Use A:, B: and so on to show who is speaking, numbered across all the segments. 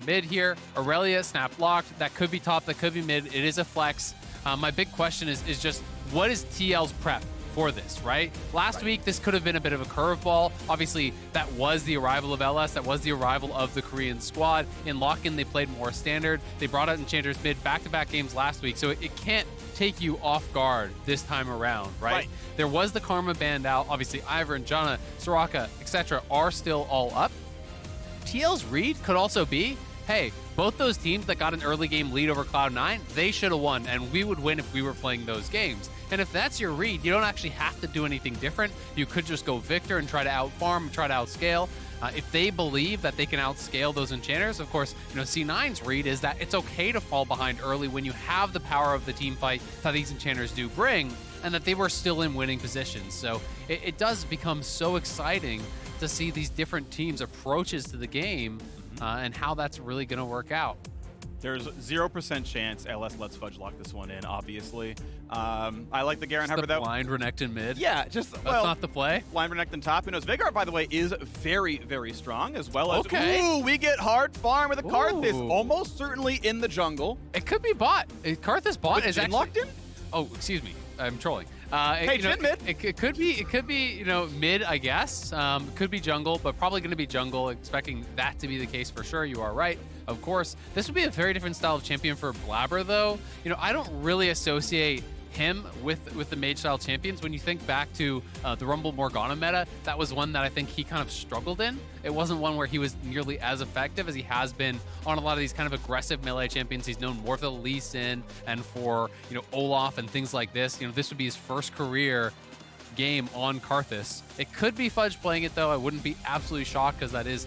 A: mid here. Irelia, snap locked. That could be top, that could be mid. It is a flex. My big question is just, what is TL's prep for this, right? Last week, this could have been a bit of a curveball. Obviously, that was the arrival of LS. That was the arrival of the Korean squad. In lock-in, they played more standard. They brought out Enchanters mid back-to-back games last week, so it can't take you off guard this time around, right? There was the Karma band out. Obviously, Ivor and Janna, Soraka, etc. are still all up. TL's read could also be, hey, both those teams that got an early game lead over Cloud9, they should have won, and we would win if we were playing those games. And if that's your read, you don't actually have to do anything different. You could just go Victor and try to outfarm, try to outscale. If they believe that they can outscale those enchanters, of course, C9's read is that it's okay to fall behind early when you have the power of the team fight that these enchanters do bring, and that they were still in winning positions. So it does become so exciting to see these different teams' approaches to the game and how that's really going to work out.
B: There's 0% chance LS lets Fudge lock this one in, obviously. I like the Garen Hyper, though.
A: Blind Renekton mid?
B: Yeah, just,
A: That's
B: well,
A: not the play?
B: Blind Renekton top. Who knows? Vigor, by the way, is very, very strong, as well as,
A: Okay.
B: ooh, we get hard farm with a Karthus,
A: Ooh.
B: almost certainly in the jungle.
A: It could be bot. Karthus bot
B: With
A: is
B: Jhin
A: actually
B: locked in?
A: Oh, excuse me. I'm trolling.
B: Hey, Jhin mid.
A: It could be mid, I guess. Could be jungle, but probably going to be jungle. Expecting that to be the case for sure. You are right. Of course, this would be a very different style of champion for Blaber, though. I don't really associate him with the mage style champions. When you think back to the Rumble Morgana meta, that was one that I think he kind of struggled in. It wasn't one where he was nearly as effective as he has been on a lot of these kind of aggressive melee champions. He's known more for the Lee Sin and for Olaf and things like this. This would be his first career game on Karthus. It could be Fudge playing it, though. I wouldn't be absolutely shocked, because that is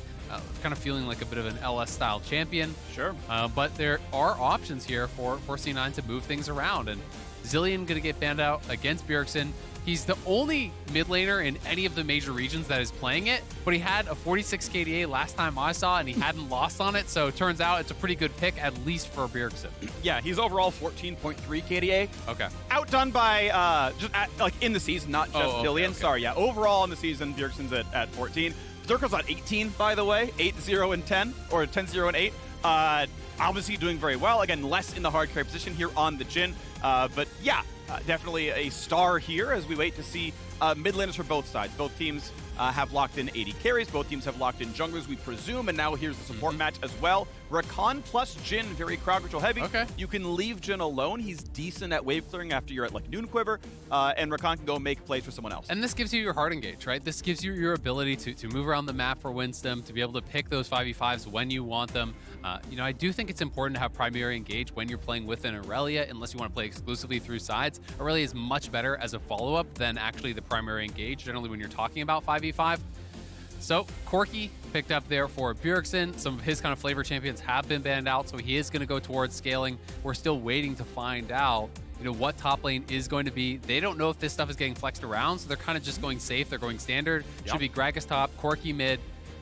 A: kind of feeling like a bit of an LS style champion.
B: Sure.
A: But there are options here for C9 to move things around, and Zilean going to get banned out against Bjergsen. He's the only mid laner in any of the major regions that is playing it, but he had a 46 KDA last time I saw, and he hadn't lost on it, so it turns out it's a pretty good pick, at least for Bjergsen.
B: Yeah, he's overall 14.3 KDA.
A: Okay.
B: Outdone by, like in the season, not just Zilean.
A: Okay.
B: Sorry, yeah. Overall in the season, Bjergsen's at 14. Berserker's at 18, by the way. 8-0 and 10, or 10-0 and 8. Obviously doing very well. Again, less in the hard carry position here on the Jhin. But yeah, definitely a star here as we wait to see mid laners for both sides. Both teams have locked in 80 carries. Both teams have locked in junglers, we presume. And now here's the support match as well. Rakan plus Jhin, very crowd control heavy.
A: Okay.
B: You can leave Jhin alone. He's decent at wave clearing after you're at like Noon Quiver. And Rakan can go make plays for someone else.
A: And this gives you your hard engage, right? This gives you your ability to move around the map for Winsome, to be able to pick those 5v5s when you want them. I do think it's important to have primary engage when you're playing with an Irelia, unless you want to play exclusively through sides. Irelia is much better as a follow-up than actually the primary engage, generally when you're talking about 5v5. So Corki picked up there for Bjergsen. Some of his kind of flavor champions have been banned out, so he is going to go towards scaling. We're still waiting to find out what top lane is going to be. They don't know if this stuff is getting flexed around, so they're kind of just going safe. They're going standard. Should be Gragas top, Corki mid,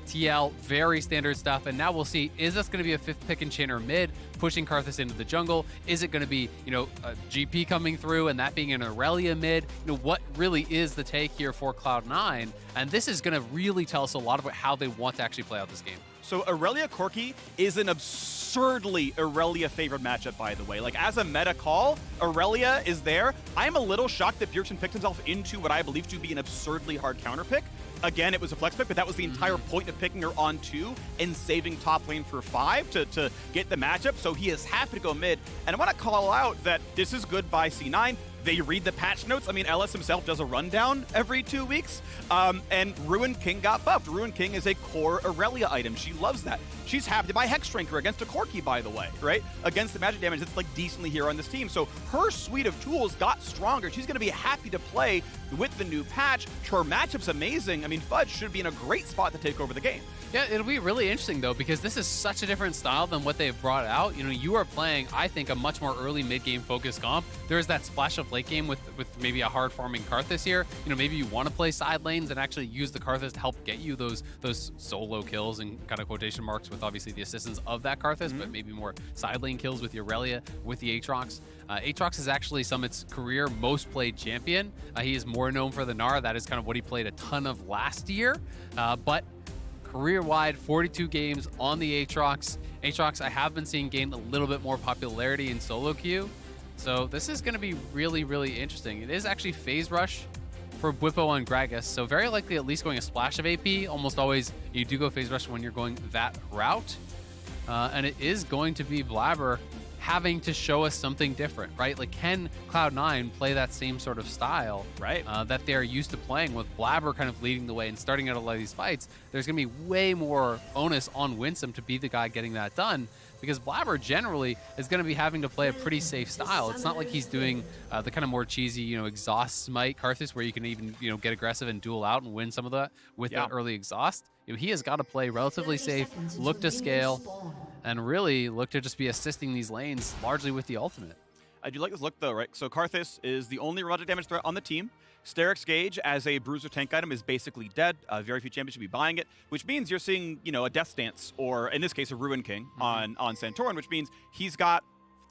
A: TL, very standard stuff. And now we'll see, is this going to be a 5th pick enchanter mid, pushing Karthus into the jungle? Is it going to be, a GP coming through and that being an Irelia mid? What really is the take here for Cloud9? And this is going to really tell us a lot about how they want to actually play out this game.
B: So Irelia Corki is an absurdly Irelia favored matchup, by the way. Like, as a meta call, Irelia is there. I'm a little shocked that Bjergsen picked himself into what I believe to be an absurdly hard counter pick. Again, it was a flex pick, but that was the entire point of picking her on 2 and saving top lane for 5 to get the matchup. So he is happy to go mid. And I want to call out that this is good by C9. They read the patch notes. I mean, LS himself does a rundown every 2 weeks. And Ruined King got buffed. Ruined King is a core Irelia item. She loves that. She's happy to buy Hexdrinker against a Corki, by the way, right? Against the magic damage that's like decently here on this team. So her suite of tools got stronger. She's going to be happy to play with the new patch. Her matchup's amazing. I mean, Fudge should be in a great spot to take over the game.
A: Yeah, it'll be really interesting, though, because this is such a different style than what they've brought out. You are playing, I think, a much more early mid-game focused comp. There's that splash of late game with maybe a hard farming Karthus here. Maybe you want to play side lanes and actually use the Karthus to help get you those solo kills and kind of quotation marks with obviously the assistance of that Karthus, but maybe more side lane kills with the Irelia, with the Aatrox. Aatrox is actually Summit's career most played champion. He is more known for the Gnar. That is kind of what he played a ton of last year. But career-wide 42 games on the Aatrox. Aatrox, I have been seeing gain a little bit more popularity in solo queue. So this is going to be really, really interesting. It is actually phase rush for Bwipo on Gragas, so very likely at least going a splash of AP. Almost always you do go phase rush when you're going that route. And it is going to be Blaber having to show us something different, right? Like, can Cloud9 play that same sort of style,
B: right?
A: That they're used to playing, with Blaber kind of leading the way and starting out a lot of these fights? There's going to be way more onus on Winsome to be the guy getting that done, because Blaber generally is going to be having to play a pretty safe style. It's not like he's doing the kind of more cheesy, exhaust smite Karthus, where you can even, get aggressive and duel out and win some of that with that early exhaust. He has got to play relatively safe, look to scale, and really look to just be assisting these lanes largely with the ultimate.
B: I do like this look, though, right? So Karthus is the only magic damage threat on the team. Steric's Gauge as a bruiser tank item is basically dead. Very few champions should be buying it, which means you're seeing, a Death Stance, or in this case, a Ruin King on Santorin, which means he's got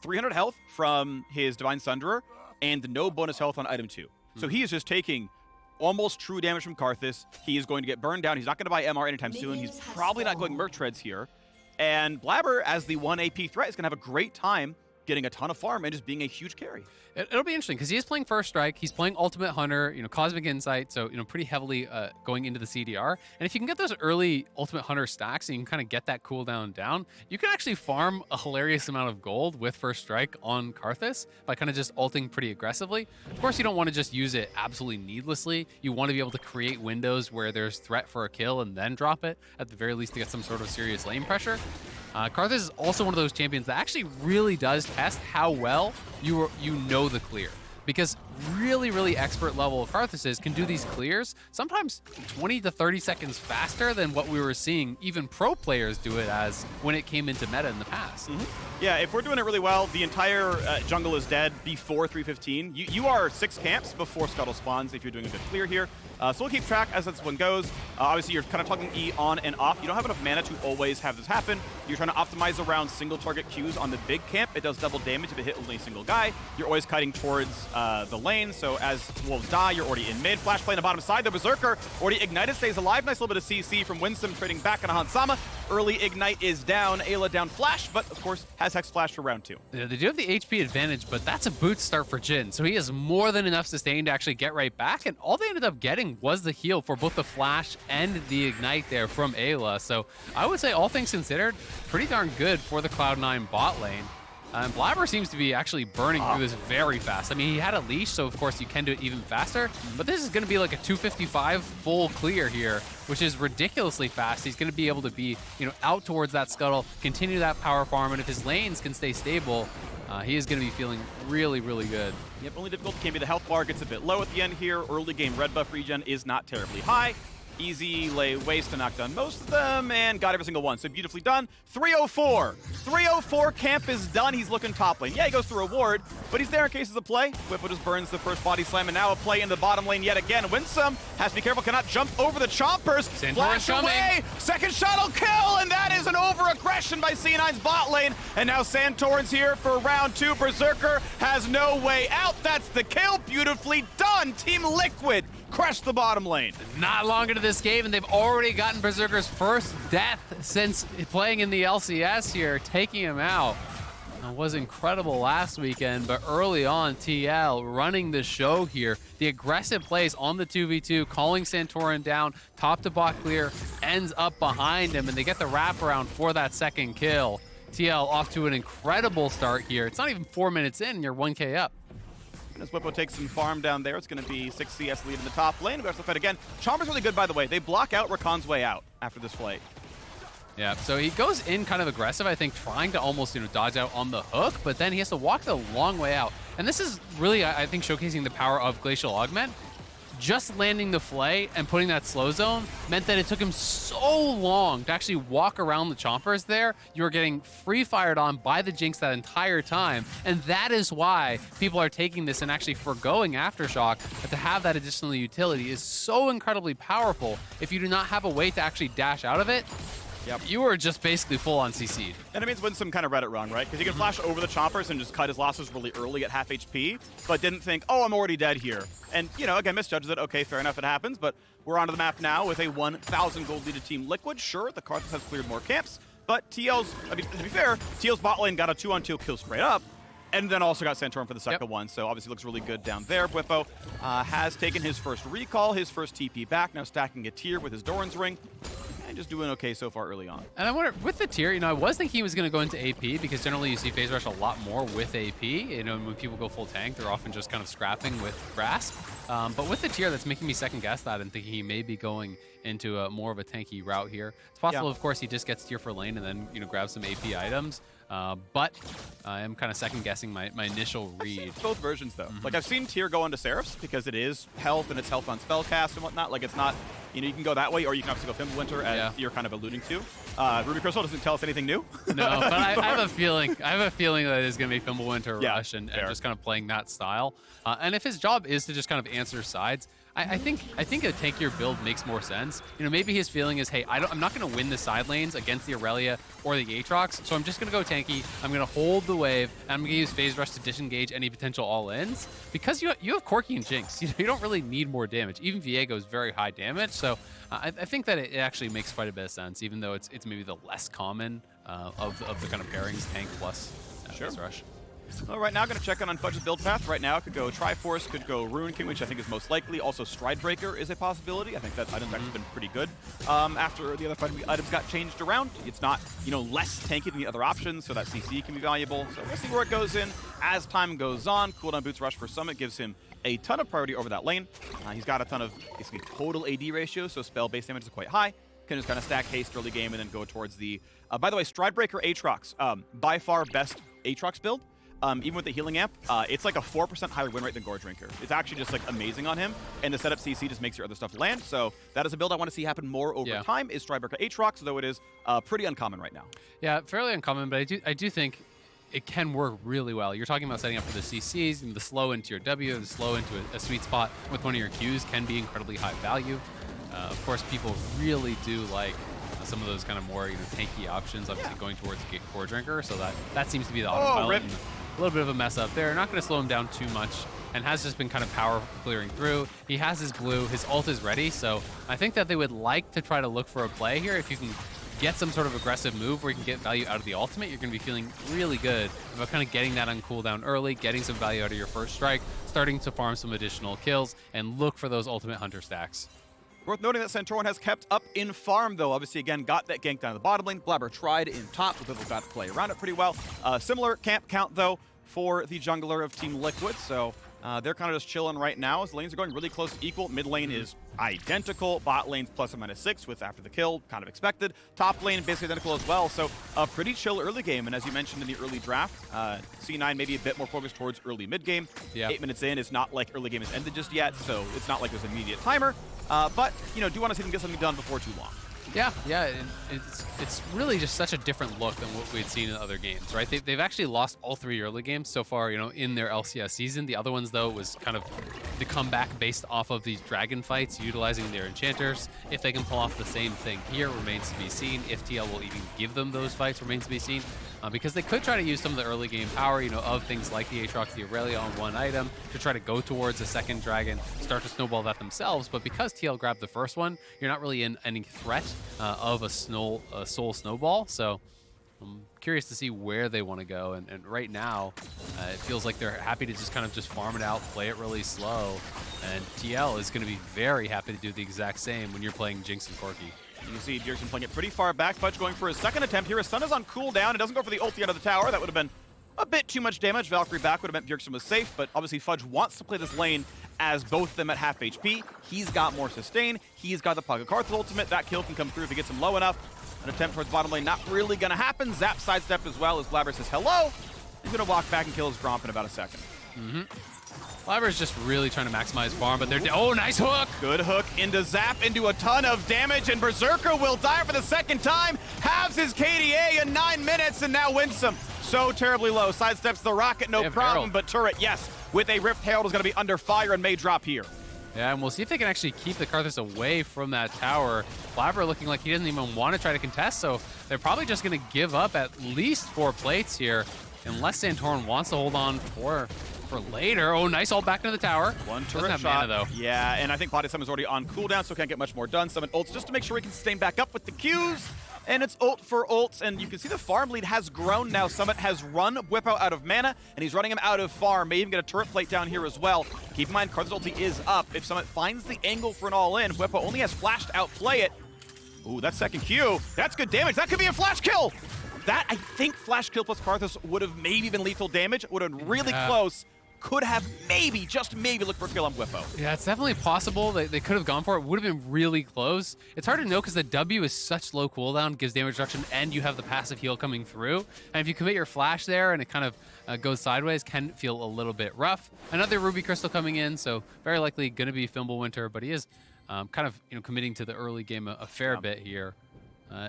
B: 300 health from his Divine Sunderer and no bonus health on item 2. So he is just taking almost true damage from Karthus. He is going to get burned down. He's not going to buy MR anytime soon. He's probably not going Merc Treads here. And Blaber, as the 1 AP threat, is going to have a great time getting a ton of farm and just being a huge carry.
A: It'll be interesting because he is playing First Strike. He's playing Ultimate Hunter, Cosmic Insight, so pretty heavily going into the CDR. And if you can get those early Ultimate Hunter stacks and you can kind of get that cooldown down, you can actually farm a hilarious amount of gold with First Strike on Karthus by kind of just ulting pretty aggressively. Of course, you don't want to just use it absolutely needlessly. You want to be able to create windows where there's threat for a kill and then drop it, at the very least, to get some sort of serious lane pressure. Karthus is also one of those champions that actually really does test how well you know the clear. Because really, really expert level Karthuses can do these clears sometimes 20 to 30 seconds faster than what we were seeing even pro players do it as when it came into meta in the past.
B: Yeah, if we're doing it really well, the entire jungle is dead before 3:15. You are 6 camps before Scuttle spawns if you're doing a good clear here. So we'll keep track as this one goes. Obviously, you're kind of plugging E on and off. You don't have enough mana to always have this happen. You're trying to optimize around single target Qs on the big camp. It does double damage if it hit only a single guy. You're always kiting towards the lane, so as wolves die, you're already in mid. Flash play on the bottom side. The Berserker already ignited, stays alive. Nice little bit of CC from Winsome trading back on a Hansama. Early ignite is down. Eyla down flash, but of course has Hex Flash for round 2.
A: Yeah, they do have the HP advantage, but that's a boot start for Jhin. So he has more than enough sustain to actually get right back, and all they ended up getting was the heal for both the flash and the ignite there from Eyla. So I would say, all things considered, pretty darn good for the Cloud9 bot lane. And Blaber seems to be actually burning through this very fast. I mean, he had a leash, so of course you can do it even faster, but this is going to be like a 255 full clear here, which is ridiculously fast. He's going to be able to be, out towards that scuttle, continue that power farm, and if his lanes can stay stable, he is going to be feeling really, really good.
B: Yep, only difficulty can be the health bar gets a bit low at the end here. Early game red buff regen is not terribly high. Easy lay waste to knock down most of them, and got every single one. So beautifully done. 304. 304 camp is done. He's looking top lane. Yeah, he goes through a ward, but he's there in cases of play. Bwipo just burns the first body slam, and now a play in the bottom lane yet again. Winsome has to be careful, cannot jump over the chompers. Flash away. Second shuttle kill, and that is an over-aggression by C9's bot lane. And now Santorin's here for round 2. Berserker has no way out. That's the kill. Beautifully done. Team Liquid crushed the bottom lane.
A: Not long into this game, and they've already gotten Berserker's first death since playing in the LCS here, taking him out. It was incredible last weekend, but early on, TL running the show here. The aggressive plays on the 2v2, calling Santorin down, top to bot clear, ends up behind him, and they get the wraparound for that second kill. TL off to an incredible start here. It's not even 4 minutes in, and you're 1k up.
B: As Bwipo takes some farm down there, it's going to be 6 CS lead in the top lane. We have to fight again. Chomper's really good, by the way. They block out Rakan's way out after this fight.
A: Yeah, so he goes in kind of aggressive, I think, trying to almost, dodge out on the hook, but then he has to walk the long way out. And this is really, I think, showcasing the power of Glacial Augment. Just landing the Flay and putting that slow zone meant that it took him so long to actually walk around the chompers there. You were getting free fired on by the Jinx that entire time, and that is why people are taking this and actually foregoing Aftershock. But to have that additional utility is so incredibly powerful if you do not have a way to actually dash out of it.
B: Yep.
A: you were just basically full on CC'd.
B: And it means Winsome kind of read it wrong, right? Because he can flash over the choppers and just cut his losses really early at half HP, but didn't think, oh, I'm already dead here. And, you know, again, misjudges it. Okay, fair enough, it happens, but we're onto the map now with a 1,000 gold leaded Team Liquid. Sure, the Karthus has cleared more camps, but TL's, I mean, to be fair, TL's bot lane got a 2-on-2 kill straight up, and then also got Santorin for the second one, so obviously looks really good down there. Bwipo has taken his first recall, his first TP back, now stacking a tier with his Doran's ring, and just doing okay so far early on.
A: And I wonder, with the tier, you know, I was thinking he was going to go into AP, because generally you see phase rush a lot more with AP. You know, when people go full tank, they're often just kind of scrapping with grasp. But with the tier, that's making me second guess that and thinking he may be going into a more of a tanky route here. It's possible, of course, he just gets tier for lane and then, you know, grabs some AP items. But I am kind of second guessing my initial read.
B: Both versions though. Like I've seen tier go into Seraphs because it is health and it's health on spellcast and whatnot. Like it's not, you know, you can go that way or you can obviously go Fimbulwinter as you're kind of alluding to. Ruby Crystal doesn't tell us anything new.
A: No, but I have a feeling. I have a feeling that it's going to be Fimbulwinter Rush and just kind of playing that style. And if his job is to just kind of answer sides, I think a tankier build makes more sense. You know, maybe his feeling is, hey, I'm not going to win the side lanes against the Irelia or the Aatrox, so I'm just going to go tanky. I'm going to hold the wave, and I'm going to use phase rush to disengage any potential all-ins. Because you have Corki and Jinx, you don't really need more damage. Even Viego is very high damage, so I think that it actually makes quite a bit of sense, even though it's maybe the less common of the kind of pairings, tank plus phase rush.
B: Well, right now, going to check on Fudge's build path. Right now, could go Triforce, could go Ruin King, which I think is most likely. Also, Stridebreaker is a possibility. I think that item's actually been pretty good. After the other fighting items got changed around, it's not, you know, less tanky than the other options, so that CC can be valuable. So we'll see where it goes in as time goes on. Cooldown Boots Rush for Summit gives him a ton of priority over that lane. He's got a ton of basically total AD ratio, so spell-based damage is quite high. Can just kind of stack haste early game and then go towards the... by the way, Stridebreaker Aatrox, by far best Aatrox build. Even with the healing amp, it's like a 4% higher win rate than Gore Drinker. It's actually just like amazing on him, and the setup CC just makes your other stuff land. So that is a build I want to see happen more over time. Is Stridebreaker Aatrox, though it is pretty uncommon right now. Yeah,
A: fairly uncommon, but I do think it can work really well. You're talking about setting up for the CCs and the slow into your W, the slow into a sweet spot with one of your Qs can be incredibly high value. Of course, people really do like some of those kind of more tanky options, obviously going towards Gore Drinker, so that seems to be the autopilot. A little bit of a mess up there. Not going to slow him down too much, and has just been kind of power clearing through. He has his blue, his ult is ready, so I think that they would like to try to look for a play here. If you can get some sort of aggressive move where you can get value out of the ultimate, you're going to be feeling really good about kind of getting that on cooldown early, getting some value out of your first strike, starting to farm some additional kills, and look for those ultimate hunter stacks.
B: Worth noting that Santorin has kept up in farm, though. Obviously, again, got that gank down the bottom lane. Blaber tried in top, but Bwipo got to play around it pretty well. Similar camp count, though, for the jungler of Team Liquid, so they're kind of just chilling right now as the lanes are going really close to equal. Mid lane is identical. Bot lane's ±6 with after the kill, kind of expected. Top lane basically identical as well, so a pretty chill early game. And as you mentioned in the early draft, C9 maybe a bit more focused towards early mid game. 8 minutes in, it's not like early game has ended just yet, so it's not like there's an immediate timer. But, you know, do want to see them get something done before too long.
A: Yeah, it's really just such a different look than what we'd seen in other games, right? They've actually lost all 3 early games so far, you know, in their LCS season. The other ones, though, was kind of the comeback based off of these dragon fights, utilizing their enchanters. If they can pull off the same thing here remains to be seen. If TL will even give them those fights remains to be seen. Because they could try to use some of the early game power, you know, of things like the Aatrox, the Irelia on one item to try to go towards a second dragon, start to snowball that themselves. But because TL grabbed the first one, you're not really in any threat of a soul snowball. So I'm curious to see where they want to go. And right now, it feels like they're happy to just kind of just farm it out, play it really slow. And TL is going to be very happy to do the exact same when you're playing Jinx and Corki.
B: You can see Bjergsen playing it pretty far back. Fudge going for his second attempt here. His sun is on cooldown. It doesn't go for the ulti out of the tower. That would have been a bit too much damage. Valkyrie back would have meant Bjergsen was safe, but obviously Fudge wants to play this lane as both of them at half HP. He's got more sustain. He's got the Pocket Karthus ultimate. That kill can come through if he gets him low enough. An attempt towards bottom lane, not really going to happen. Zap sidestep as well as Blaber says hello. He's going to walk back and kill his Gromp in about a second.
A: Blaber's just really trying to maximize farm, but they're... Oh, nice hook!
B: Good hook into Zap, into a ton of damage, and Berserker will die for the second time. Halves his KDA in 9 minutes, and now Winsome so terribly low. Sidesteps the rocket, no problem, but turret, yes, with a Rift Herald is going to be under fire and may drop here.
A: Yeah, and we'll see if they can actually keep the Karthus away from that tower. Blaber looking like he doesn't even want to try to contest, so they're probably just going to give up at least 4 plates here, unless Santorin wants to hold on for later. Oh, nice ult back into the tower.
B: One
A: Doesn't
B: turret
A: have
B: shot.
A: mana, though.
B: Yeah, and I think Body Summon's already on cooldown, so can't get much more done. Summon ults just to make sure he can sustain back up with the Qs. And it's ult for ults, and you can see the farm lead has grown now. Summit has run Bwipo out of mana, and he's running him out of farm. May even get a turret plate down here as well. Keep in mind, Karthus ulti is up. If Summit finds the angle for an all-in, Bwipo only has flash to outplay it. Ooh, that second Q, that's good damage. That could be a flash kill. That, I think, flash kill plus Karthus would have maybe been lethal damage. Would have been really close. Could have maybe, just maybe, looked for a kill on Bwipo.
A: Yeah, it's definitely possible. They could have gone for it. Would have been really close. It's hard to know because the W is such low cooldown, gives damage reduction, and you have the passive heal coming through. And if you commit your flash there and it kind of goes sideways, can feel a little bit rough. Another Ruby Crystal coming in, so very likely going to be Fimbulwinter, but he is kind of committing to the early game a fair bit here.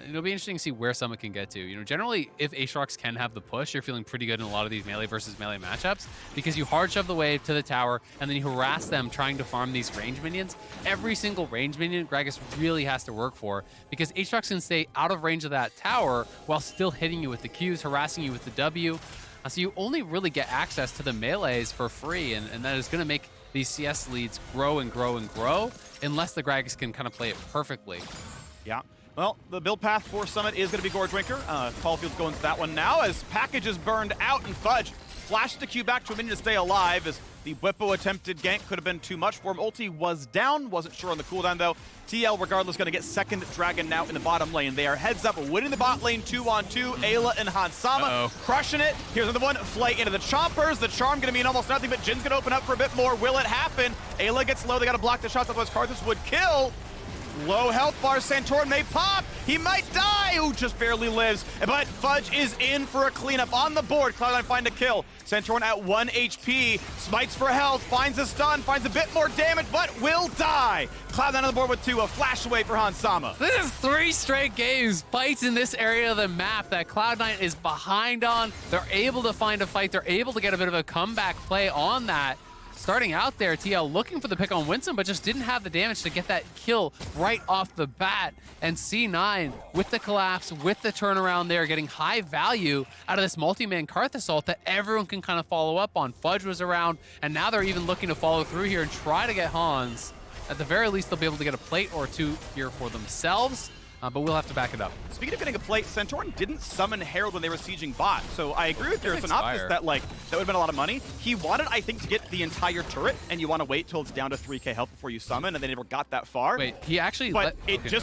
A: It'll be interesting to see where Summit can get to. Generally, if Aatrox can have the push, you're feeling pretty good in a lot of these melee versus melee matchups because you hard shove the wave to the tower and then you harass them trying to farm these range minions. Every single range minion Gragas really has to work for because Aatrox can stay out of range of that tower while still hitting you with the Qs, harassing you with the W. So you only really get access to the melees for free, and that is going to make these CS leads grow and grow and grow unless the Gragas can kind of play it perfectly.
B: Yeah. Well, the build path for Summit is going to be Gorgewinker. Caulfield's going to that one now as Package is burned out and Fudge flashed the Q back to a minion to stay alive as the Bwipo attempted gank could have been too much for him. Ulti was down, wasn't sure on the cooldown though. TL, regardless, going to get second Dragon now in the bottom lane. They are heads up, winning the bot lane 2-on-2. Eyla and Hansama crushing it. Here's another one, flight into the choppers. The charm going to mean almost nothing, but Jin's going to open up for a bit more. Will it happen? Eyla gets low, they got to block the shots, otherwise Karthus would kill. Low health bar, Santorin may pop. He might die. Ooh, just barely lives. But Fudge is in for a cleanup on the board. Cloud9 find a kill. Santorin at 1 HP. Smites for health. Finds a stun. Finds a bit more damage, but will die. Cloud9 on the board with 2. A flash away for Hansama.
A: This is 3 straight games. Fights in this area of the map that Cloud9 is behind on. They're able to find a fight. They're able to get a bit of a comeback play on that. Starting out there, TL looking for the pick on Winsome, but just didn't have the damage to get that kill right off the bat. And C9, with the collapse, with the turnaround there, getting high value out of this multi-man Karthus ult that everyone can kind of follow up on. Fudge was around, and now they're even looking to follow through here and try to get Hans. At the very least, they'll be able to get a plate or 2 here for themselves. But we'll have to back it up.
B: Speaking of getting a plate, Santorin didn't summon Herald when they were sieging bot. So I agree with your synopsis that, like, that would have been a lot of money. He wanted, I think, to get the entire turret, and you want to wait till it's down to 3k health before you summon, and they never got that far.
A: Wait, he actually
B: But he did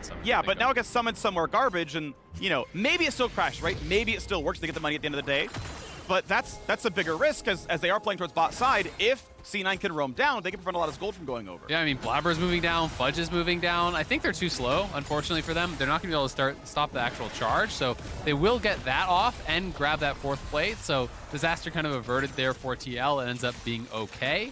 B: summon. Yeah, but now it gets summoned somewhere garbage, and, maybe it still crashed, right? Maybe it still works to get the money at the end of the day. But that's a bigger risk, as they are playing towards bot side. If C9 can roam down, they can prevent a lot of gold from going over.
A: Yeah, I mean, Blaber's moving down, Fudge is moving down. I think they're too slow, unfortunately for them. They're not going to be able to stop the actual charge, so they will get that off and grab that 4th plate. So disaster kind of averted there for TL. It ends up being okay.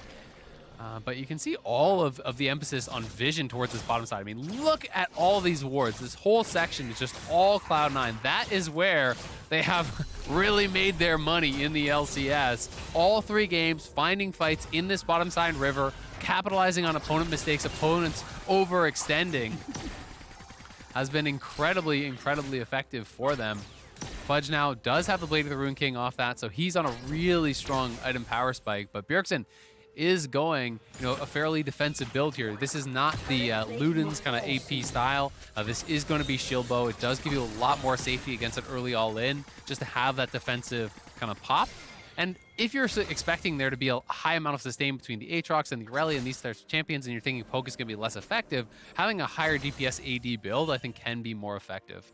A: But you can see all of the emphasis on vision towards this bottom side. I mean, look at all these wards. This whole section is just all Cloud9. That is where they have really made their money in the LCS. All 3 games, finding fights in this bottom side river, capitalizing on opponent mistakes, opponents overextending, has been incredibly, incredibly effective for them. Fudge now does have the Blade of the Rune King off that, so he's on a really strong item power spike. But Bjergsen is going, a fairly defensive build here. This is not the Luden's kind of AP style. This is going to be shield bow. It does give you a lot more safety against an early all-in, just to have that defensive kind of pop. And if you're expecting there to be a high amount of sustain between the Aatrox and the Irelia and these types of champions, and you're thinking poke is going to be less effective, having a higher DPS AD build, I think, can be more effective.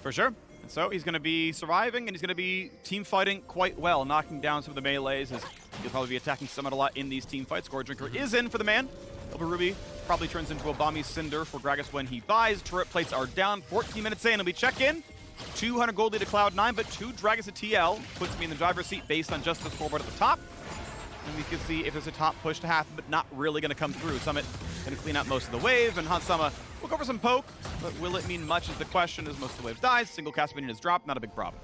B: For sure. And so he's going to be surviving, and he's going to be team fighting quite well, knocking down some of the melees. As he'll probably be attacking Summit a lot in these team fights. Gorgewinker is in for the man. Silver Ruby probably turns into a Bomby Cinder for Gragas when he buys. Turret plates are down. 14 minutes in, and we check in. 200 gold lead to Cloud9, but 2 Dragons to TL puts me in the driver's seat based on just the scoreboard at the top. And we can see if there's a top push to happen, but not really going to come through. Summit going to clean out most of the wave, and Hansama will go for some poke, but will it mean much is the question, as most of the wave dies. Single cast minion is dropped, not a big problem.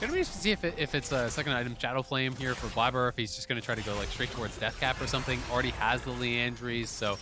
A: Gonna be see if it's a second item Shadow Flame here for Blaber, if he's just gonna try to go like straight towards Death Cap or something. Already has the Leandries, so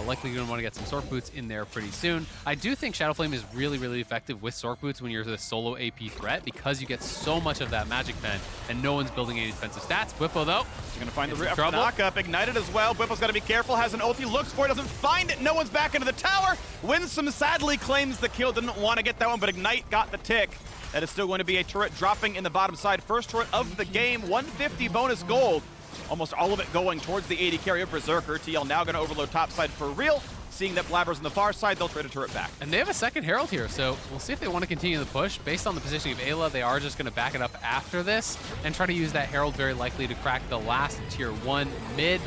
A: likely gonna want to get some Sork Boots in there pretty soon. I do think Shadow Flame is really, really effective with Sork Boots when you're the solo AP threat because you get so much of that magic pen and no one's building any defensive stats. Bwipo though,
B: he's gonna find the knock-up, ignited as well. Bwipo's gotta be careful, has an ulti, looks for it, doesn't find it, no one's back into the tower. Winsome sadly claims the kill, didn't want to get that one, but Ignite got the tick. That is still going to be a turret dropping in the bottom side. First turret of the game, 150 bonus gold. Almost all of it going towards the 80 carry of Berserker. TL now going to overload top side for real. Seeing that Blaber's on the far side, they'll trade a turret back.
A: And they have a second Herald here, so we'll see if they want to continue the push. Based on the positioning of Eyla, they are just going to back it up after this and try to use that Herald very likely to crack the last tier 1 mid.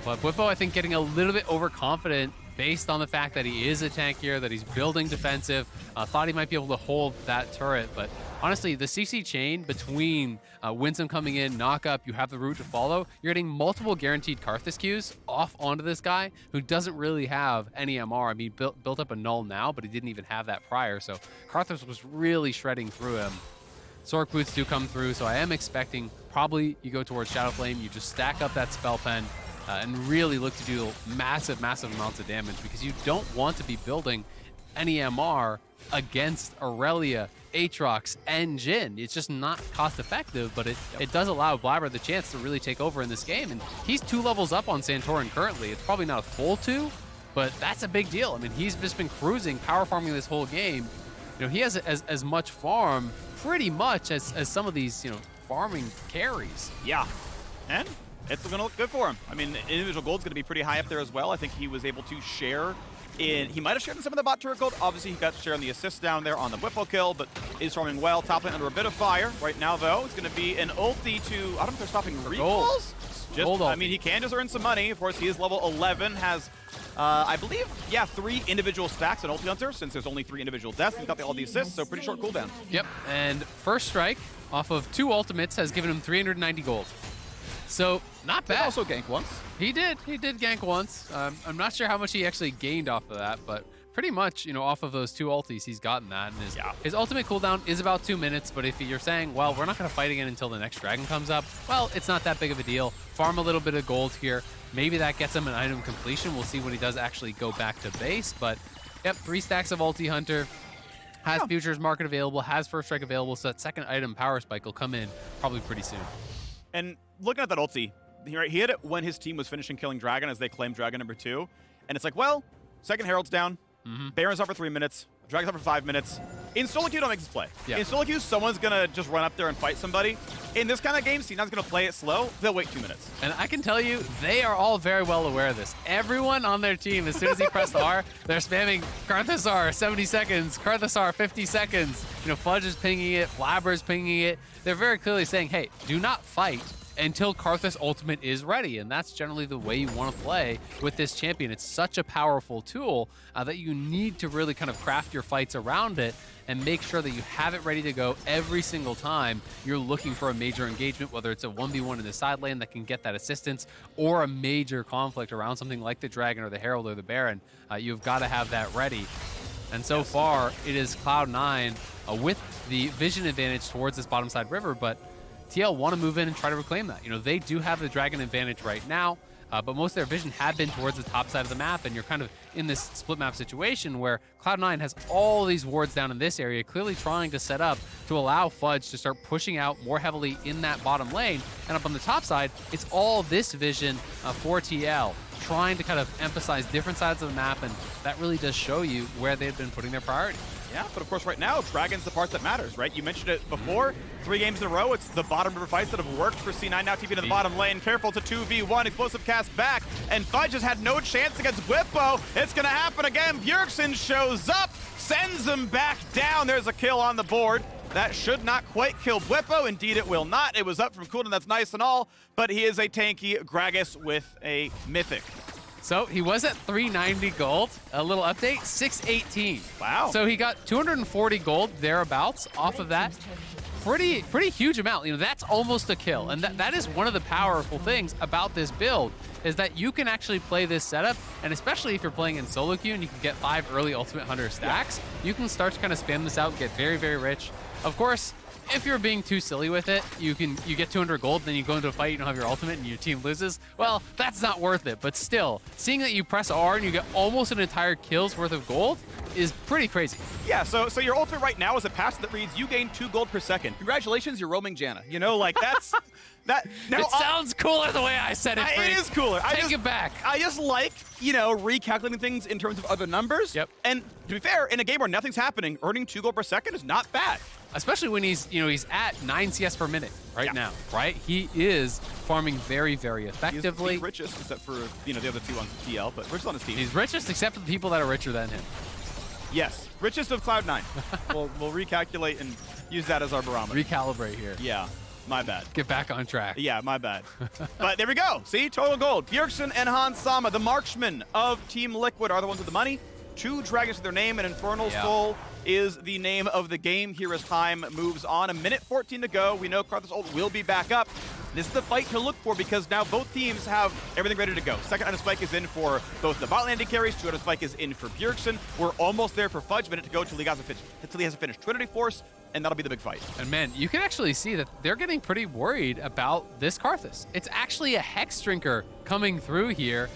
A: But Bwipo, I think, getting a little bit overconfident based on the fact that he is a tankier, that he's building defensive. Thought he might be able to hold that turret, but honestly, the CC chain between Winsome coming in, knock up, you have the route to follow, you're getting multiple guaranteed Karthus Qs off onto this guy who doesn't really have any MR. I mean, built up a null now, but he didn't even have that prior, so Karthus was really shredding through him. Sork Boots do come through, so I am expecting probably you go towards Shadow Flame, you just stack up that spell pen, and really look to do massive, massive amounts of damage because you don't want to be building any MR against Irelia, Aatrox, and Jhin. It's just not cost effective, but it does allow Blaber the chance to really take over in this game. And he's 2 levels up on Santorin currently. It's probably not a full 2, but that's a big deal. I mean, he's just been cruising, power farming this whole game. You know, he has as much farm pretty much as some of these, you know, farming carries.
B: Yeah, and it's going to look good for him. I mean, individual gold's going to be pretty high up there as well. I think he was able to share in, he might have shared in some of the bot turret gold. Obviously, he got to share on the assist down there on the Bwipo kill, but is farming well. Top lane under a bit of fire. Right now, though, it's going to be an ulti to, I don't know if they're stopping recalls. I mean, he can just earn some money. Of course, he is level 11, has, I believe, yeah, 3 individual stacks in Ulti Hunter, since there's only 3 individual deaths. He's got all the assists, so pretty short cooldown.
A: Yep, and first strike off of 2 ultimates has given him 390 gold. So, not bad.
B: He also ganked once.
A: He did gank once. I'm not sure how much he actually gained off of that, but pretty much, you know, off of those 2 ultis, he's gotten that. And his ultimate cooldown is about 2 minutes, but if you're saying, well, we're not going to fight again until the next dragon comes up, well, it's not that big of a deal. Farm a little bit of gold here. Maybe that gets him an item completion. We'll see when he does actually go back to base, but yep, 3 stacks of Ulti Hunter. Has Futures Market available, has First Strike available, so that second item, Power Spike, will come in probably pretty soon.
B: And looking at that ulti, he hit it when his team was finishing killing Dragon as they claimed Dragon number 2. And it's like, well, second Herald's down, Baron's up for 3 minutes, Dragon's up for 5 minutes. In solo queue, don't make this play. Yeah. In solo queue, someone's going to just run up there and fight somebody. In this kind of game, C9's going to play it slow. They'll wait 2 minutes. And
A: I can tell you, they are all very well aware of this. Everyone on their team, as soon as he pressed R, they're spamming Karthus R 70 seconds, Karthus R 50 seconds. You know, Fudge is pinging it, Blaber is pinging it. They're very clearly saying, hey, do not fight until Karthus Ultimate is ready, and that's generally the way you want to play with this champion. It's such a powerful tool that you need to really kind of craft your fights around it and make sure that you have it ready to go every single time you're looking for a major engagement, whether it's a 1v1 in the side lane that can get that assistance or a major conflict around something like the Dragon or the Herald or the Baron. You've got to have that ready. And so far, it is Cloud9 with the vision advantage towards this bottom side river, but TL want to move in and try to reclaim that. You know, they do have the Dragon advantage right now, but most of their vision had been towards the top side of the map, and you're kind of in this split map situation where Cloud9 has all these wards down in this area, clearly trying to set up to allow Fudge to start pushing out more heavily in that bottom lane. And up on the top side, it's all this vision for TL, trying to kind of emphasize different sides of the map, and that really does show you where they've been putting their priority.
B: Yeah, but of course right now, Dragon's the part that matters, right? You mentioned it before, 3 games in a row, it's the bottom river fights that have worked for C9, now TP to the bottom lane, careful to 2v1, explosive cast back, and Fudge has had no chance against Bwipo. It's gonna happen again, Bjergsen shows up, sends him back down, there's a kill on the board. That should not quite kill Bwipo, indeed it will not. It was up from cooldown, that's nice and all, but he is a tanky Gragas with a mythic.
A: So he was at 390 gold. A little update, 618.
B: Wow.
A: So he got 240 gold thereabouts off of that. Pretty huge amount. You know, that's almost a kill. And that is one of the powerful things about this build, is that you can actually play this setup, and especially if you're playing in solo queue and you can get 5 early Ultimate Hunter stacks, you can start to kind of spam this out and get very, very rich. Of course, if you're being too silly with it, you get 200 gold, then you go into a fight, you don't have your ultimate, and your team loses. Well, that's not worth it. But still, seeing that you press R and you get almost an entire kill's worth of gold is pretty crazy.
B: Yeah, so your ultimate right now is a pass that reads, you gain 2 gold per second. Congratulations, you're roaming Janna. You know, like that's... that. Now,
A: it sounds cooler the way I said it, Phreak.
B: It is cooler.
A: Take it back.
B: I just like, you know, recalculating things in terms of other numbers.
A: Yep.
B: And to be fair, in a game where nothing's happening, earning 2 gold per second is not bad.
A: Especially when he's at 9 CS per minute right now, right? He is farming very, very effectively.
B: He's richest, except for, you know, the other 2 on TL, but richest on his team.
A: He's richest except for the people that are richer than him.
B: Yes, richest of Cloud9. we'll recalculate and use that as our barometer.
A: Recalibrate here.
B: Yeah, my bad.
A: Get back on track.
B: Yeah, my bad. But there we go. See, total gold. Bjergsen and Hans Sama, the marksmen of Team Liquid, are the ones with the money. 2 dragons to their name, and Infernal Soul is the name of the game here as time moves on. 1:14 to go. We know Karthus ult will be back up. This is the fight to look for because now both teams have everything ready to go. Second item spike is in for both the bot landing carries. 2 item spike is in for Bjergsen. We're almost there for Fudge. Minute to go until he has to finish Trinity Force, and that'll be the big fight.
A: And man, you can actually see that they're getting pretty worried about this Karthus. It's actually a Hex Drinker coming through here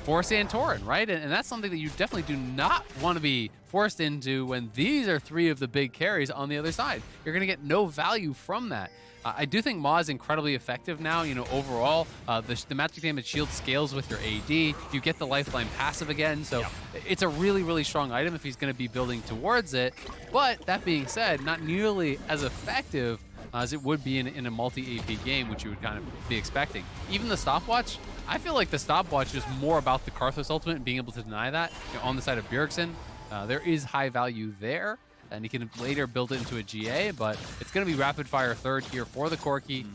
A: for Santorin, right? And that's something that you definitely do not want to be forced into when these are 3 of the big carries on the other side. You're going to get no value from that. I do think Ma is incredibly effective now, you know, overall. The magic damage shield scales with your AD. You get the lifeline passive again, so it's a really, really strong item if he's going to be building towards it. But that being said, not nearly as effective as it would be in a multi-AP game, which you would kind of be expecting. Even the stopwatch, I feel like the stopwatch is more about the Karthus ultimate and being able to deny that. You know, on the side of Bjergsen, there is high value there. And he can later build it into a GA, but it's going to be rapid fire third here for the Corki.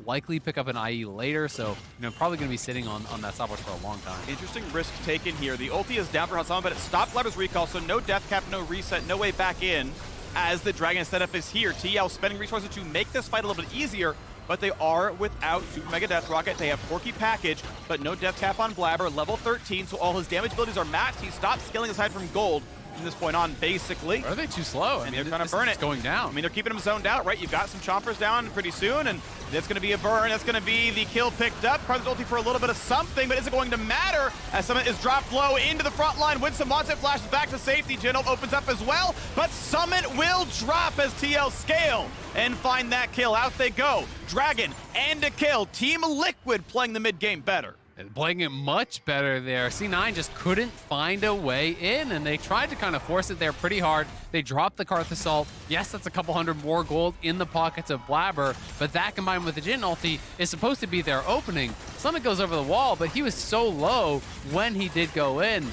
A: Likely pick up an IE later, so probably going to be sitting on that stopwatch for a long time.
B: Interesting risk taken here. The ulti is down for Hansama, but it stopped Blaber's recall, so no death cap, no reset, no way back in as the Dragon setup is here. TL spending resources to make this fight a little bit easier, but they are without Super Mega Death Rocket. They have Corki package, but no death cap on Blaber. Level 13, so all his damage abilities are matched. He stopped scaling aside from gold from this point on, basically.
A: Are they too slow?
B: And they're trying to burn it.
A: It's going down.
B: I mean, they're keeping him zoned out, right? You've got some chompers down pretty soon, and that's going to be a burn. That's going to be the kill picked up. Karthus ulti for a little bit of something, but is it going to matter as Summit is dropped low into the front line? Winsome wants it, flashes back to safety. Jhin opens up as well, but Summit will drop as TL scale and find that kill. Out they go. Dragon and a kill. Team Liquid playing the mid game better.
A: And playing it much better there. C9 just couldn't find a way in, and they tried to kind of force it there pretty hard. They dropped the Karthus ult. Yes, that's a couple hundred more gold in the pockets of Blaber, but that combined with the Jhin ulti is supposed to be their opening. Summit goes over the wall, but he was so low when he did go in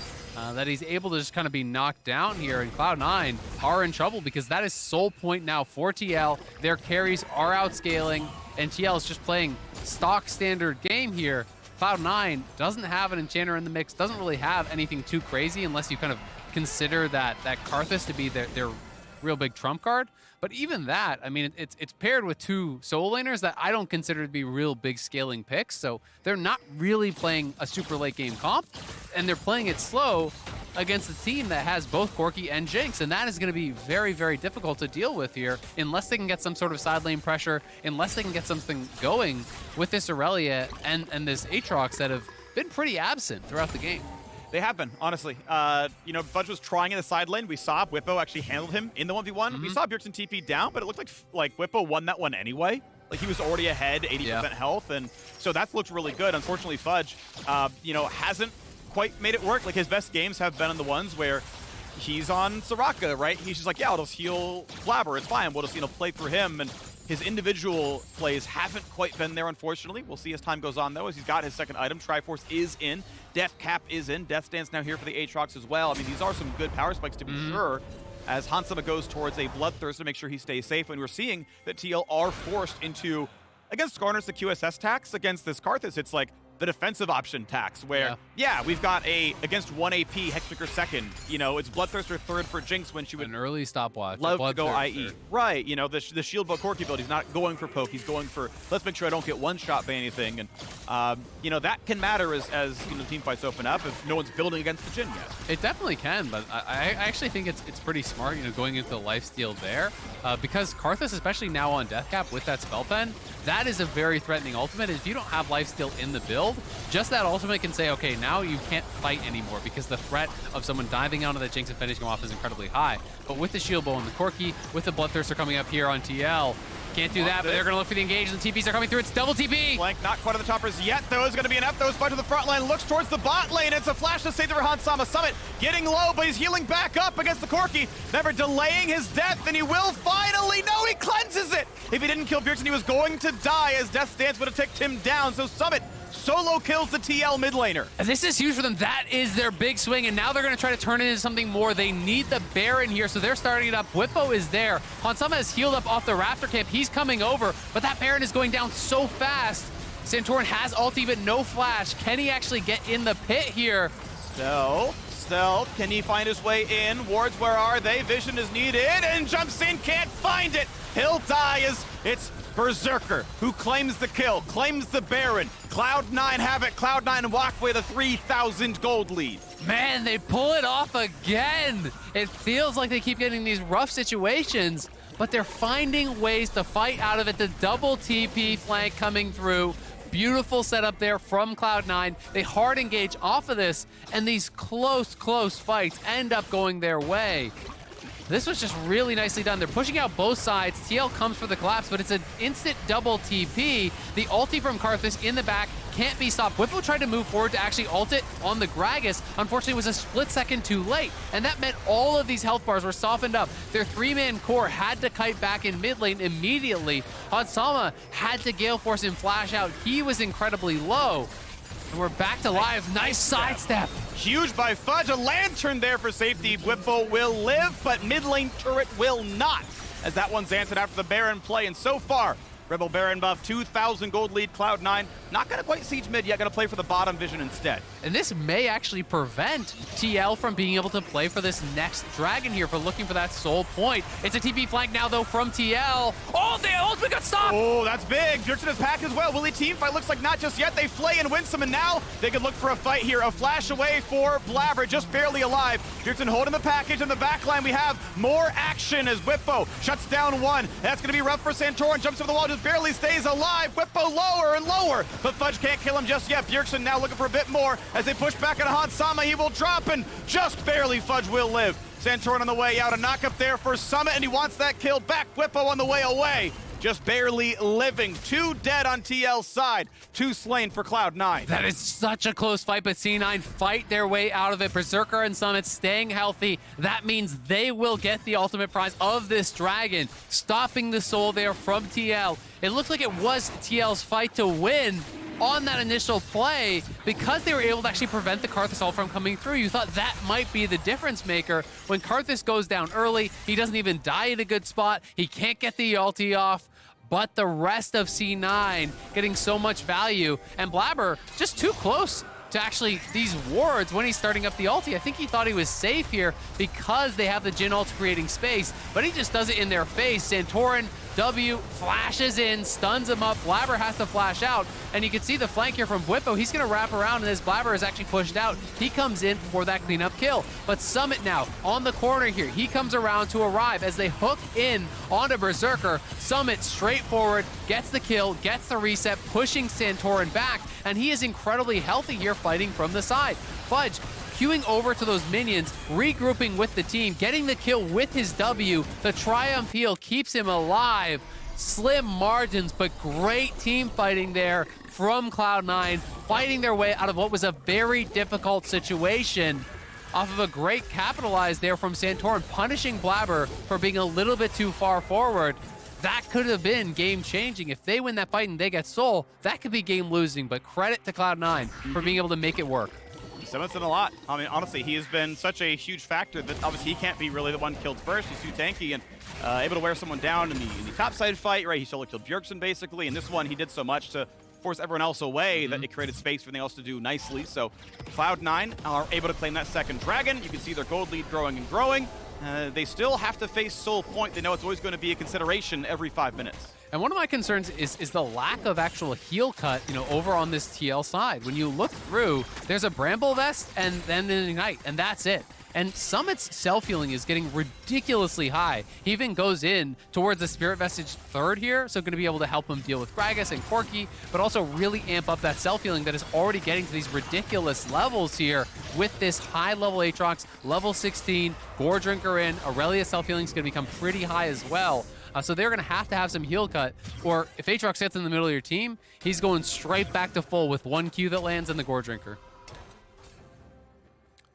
A: that he's able to just kind of be knocked down here, and Cloud9 are in trouble because that is sole point now for TL. Their carries are outscaling, and TL is just playing stock standard game here. Cloud9 doesn't have an enchanter in the mix, doesn't really have anything too crazy unless you kind of consider that Karthus to be their real big trump card. But even that, I mean, it's paired with 2 solo laners that I don't consider to be real big scaling picks. So they're not really playing a super late game comp, and they're playing it slow against a team that has both Corki and Jinx, and that is going to be very, very difficult to deal with here unless they can get some sort of side lane pressure, unless they can get something going with this Irelia and this Aatrox that have been pretty absent throughout the game.
B: They have been, honestly. Fudge was trying in the side lane. We saw Bwipo actually handled him in the 1v1. We saw Bjergsen TP down, but it looked like Bwipo won that one anyway. Like, he was already ahead, 80% health, and so that's looked really good. Unfortunately, Fudge, hasn't quite made it work. Like, his best games have been on the ones where he's on Soraka, right? He's just like, yeah, I'll just heal Blaber. It's fine. We'll just, play through him. And his individual plays haven't quite been there, unfortunately. We'll see as time goes on, though, as he's got his second item. Triforce is in. Death Cap is in. Death Stance now here for the Aatrox as well. I mean, these are some good power spikes to be sure, as Hansama goes towards a Bloodthirst to make sure he stays safe. And we're seeing that TL are forced into, against Skarner's the QSS tax against this Karthus. It's like, the defensive option tax, where, yeah, we've got against 1 AP Hexmaker second, you know, it's Bloodthirster third for Jinx when she would
A: an early stopwatch.
B: love to go IE. Right, you know, the shield bow Corki build, he's not going for poke, he's going for, let's make sure I don't get one shot by anything, and, you know, that can matter as you know, team fights open up if no one's building against the Jhin yet.
A: It definitely can, but I actually think it's pretty smart, you know, going into the lifesteal there, because Karthus, especially now on Deathcap with that spell pen, that is a very threatening ultimate. If you don't have lifesteal in the build, just that ultimate can say, okay, now you can't fight anymore because the threat of someone diving onto that Jinx and finishing him off is incredibly high. But with the shield bow and the Corki, with the Bloodthirster coming up here on TL, can't do that, but they're going to look for the engage, and the TPs are coming through. It's double TP.
B: Flank not quite on the toppers yet, though. Is going to be enough. Those Fudge to the front line, looks towards the bot lane. It's a flash to save the Hansama. Summit getting low, but he's healing back up against the Corki. Never delaying his death, and he will finally. No, he cleanses it. If he didn't kill Bjergsen, he was going to die as Death Stance would have ticked him down. So Summit solo kills the TL mid laner.
A: This is huge for them. That is their big swing, and now they're going to try to turn it into something more. They need the Baron here, so they're starting it up. Bwipo is there. Hansama has healed up off the Raptor camp. He's coming over, but that Baron is going down so fast. Santorin has ulti, but no flash. Can he actually get in the pit here?
B: Stealth, can he find his way in? Wards, where are they? Vision is needed, and jumps in, can't find it. He'll die as it's Berserker, who claims the kill, claims the Baron. Cloud9 have it. Cloud9 walk away the 3,000 gold lead.
A: Man, they pull it off again. It feels like they keep getting these rough situations, but they're finding ways to fight out of it. The double TP flank coming through. Beautiful setup there from Cloud9. They hard engage off of this, and these close fights end up going their way. This was just really nicely done. They're pushing out both sides. TL comes for the collapse, but it's an instant double TP. The ulti from Karthus in the back can't be stopped. Bwipo tried to move forward to actually ult it on the Gragas. Unfortunately, it was a split second too late, and that meant all of these health bars were softened up. Their three-man core had to kite back in mid lane immediately. Hansama had to Gale Force and flash out. He was incredibly low. And we're back to live. Nice sidestep.
B: Huge by Fudge. A lantern there for safety. Bwipo will live, but mid lane turret will not, as that one's answered after the Baron play. And so far, Rebel Baron buff, 2,000 gold lead, Cloud9. Not going to quite siege mid yet, going to play for the bottom vision instead.
A: And this may actually prevent TL from being able to play for this next dragon here, for looking for that soul point. It's a TP flank now, though, from TL. Oh, the ultimate got stopped!
B: Oh, that's big. Bjergsen is packed as well. Will he team fight? Looks like not just yet. They flay and Winsome, and now they could look for a fight here. A flash away for Blaber, just barely alive. Bjergsen holding the package. In the backline, we have more action as Bwipo shuts down one. That's going to be rough for Santorin. Jumps over the wall, just barely stays alive. Bwipo lower and lower, but Fudge can't kill him just yet. Bjergsen now looking for a bit more as they push back on Hansama. He will drop, and just barely Fudge will live. Santorin on the way out. A knock up there for Summit, and he wants that kill back. Bwipo on the way away. Just barely living. 2 dead on TL's side. 2 slain for Cloud9.
A: That is such a close fight, but C9 fight their way out of it. Berserker and Summit staying healthy. That means they will get the ultimate prize of this dragon, stopping the soul there from TL. It looked like it was TL's fight to win on that initial play, because they were able to actually prevent the Karthus ult from coming through. You thought that might be the difference maker. When Karthus goes down early, he doesn't even die at a good spot. He can't get the ulti off, but the rest of C9 getting so much value, and Blaber just too close to actually these wards when he's starting up the ulti. I think he thought he was safe here because they have the Jhin ult creating space, but he just does it in their face. Santorin W flashes in, stuns him up. Blaber has to flash out, and you can see the flank here from Bwipo. He's going to wrap around, and as Blaber is actually pushed out, he comes in for that cleanup kill. But Summit now on the corner here. He comes around to arrive as they hook in onto Berserker. Summit straightforward, gets the kill, gets the reset, pushing Santorin back, and he is incredibly healthy here fighting from the side. Fudge queuing over to those minions, regrouping with the team, getting the kill with his W. The Triumph heal keeps him alive. Slim margins, but great team fighting there from Cloud9, fighting their way out of what was a very difficult situation. Off of a great capitalize there from Santorin, punishing Blaber for being a little bit too far forward. That could have been game-changing. If they win that fight and they get soul, that could be game-losing, but credit to Cloud9 for being able to make it work.
B: Summit's done a lot. I mean, honestly, he has been such a huge factor that obviously he can't be really the one killed first. He's too tanky and able to wear someone down in the topside fight, right? He solo killed Bjergsen basically, and this one he did so much to force everyone else away, that it created space for everything else to do nicely. So Cloud9 are able to claim that second dragon. You can see their gold lead growing and growing. They still have to face Soul Point. They know it's always going to be a consideration every 5 minutes.
A: And one of my concerns is the lack of actual heal cut, over on this TL side. When you look through, there's a Bramble Vest and then an Ignite, and that's it. And Summit's self-healing is getting ridiculously high. He even goes in towards the Spirit Vestige third here, so going to be able to help him deal with Gragas and Corki, but also really amp up that self-healing that is already getting to these ridiculous levels here with this high-level Aatrox, level 16, Gore Drinker in, Irelia self-healing is going to become pretty high as well. So they're going to have some heal cut, or if Aatrox gets in the middle of your team, he's going straight back to full with one Q that lands in the Gore Drinker.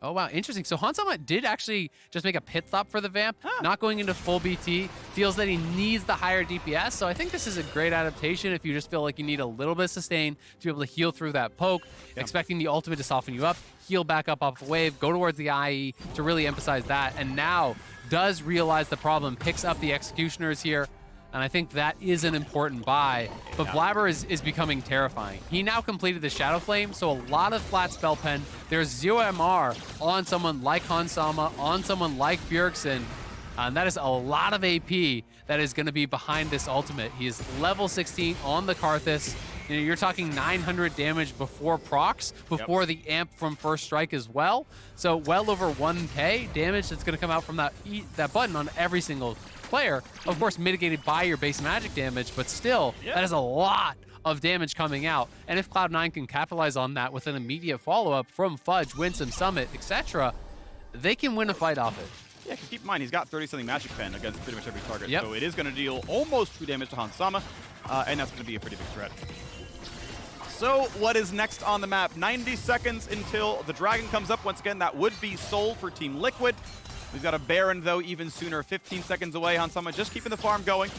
A: Oh, wow, interesting. So Hansama did actually just make a pit stop for the Vamp, not going into full BT, feels that he needs the higher DPS, so I think this is a great adaptation if you just feel like you need a little bit of sustain to be able to heal through that poke, expecting the ultimate to soften you up, heal back up off a wave, go towards the IE to really emphasize that, and now does realize the problem, picks up the Executioners here, and I think that is an important buy. But Blaber is becoming terrifying. He now completed the Shadow Flame, so a lot of flat spell pen. There's 0 MR on someone like Hansama, on someone like Bjergsen, and that is a lot of AP that is going to be behind this ultimate. He is level 16 on the Karthus. You're talking 900 damage before procs, before the amp from first strike as well. So well over 1k damage that's going to come out from that button on every single player. Of course, mitigated by your base magic damage, but still, that is a lot of damage coming out. And if Cloud9 can capitalize on that with an immediate follow-up from Fudge, Winsome, Summit, etc., they can win a fight off it.
B: Yeah, because keep in mind, he's got 30-something magic pen against pretty much every target. So it is going to deal almost 2 damage to Hansama, and that's going to be a pretty big threat. So what is next on the map? 90 seconds until the dragon comes up. Once again, that would be Soul for Team Liquid. We've got a Baron, though, even sooner, 15 seconds away. Hansama just keeping the farm going.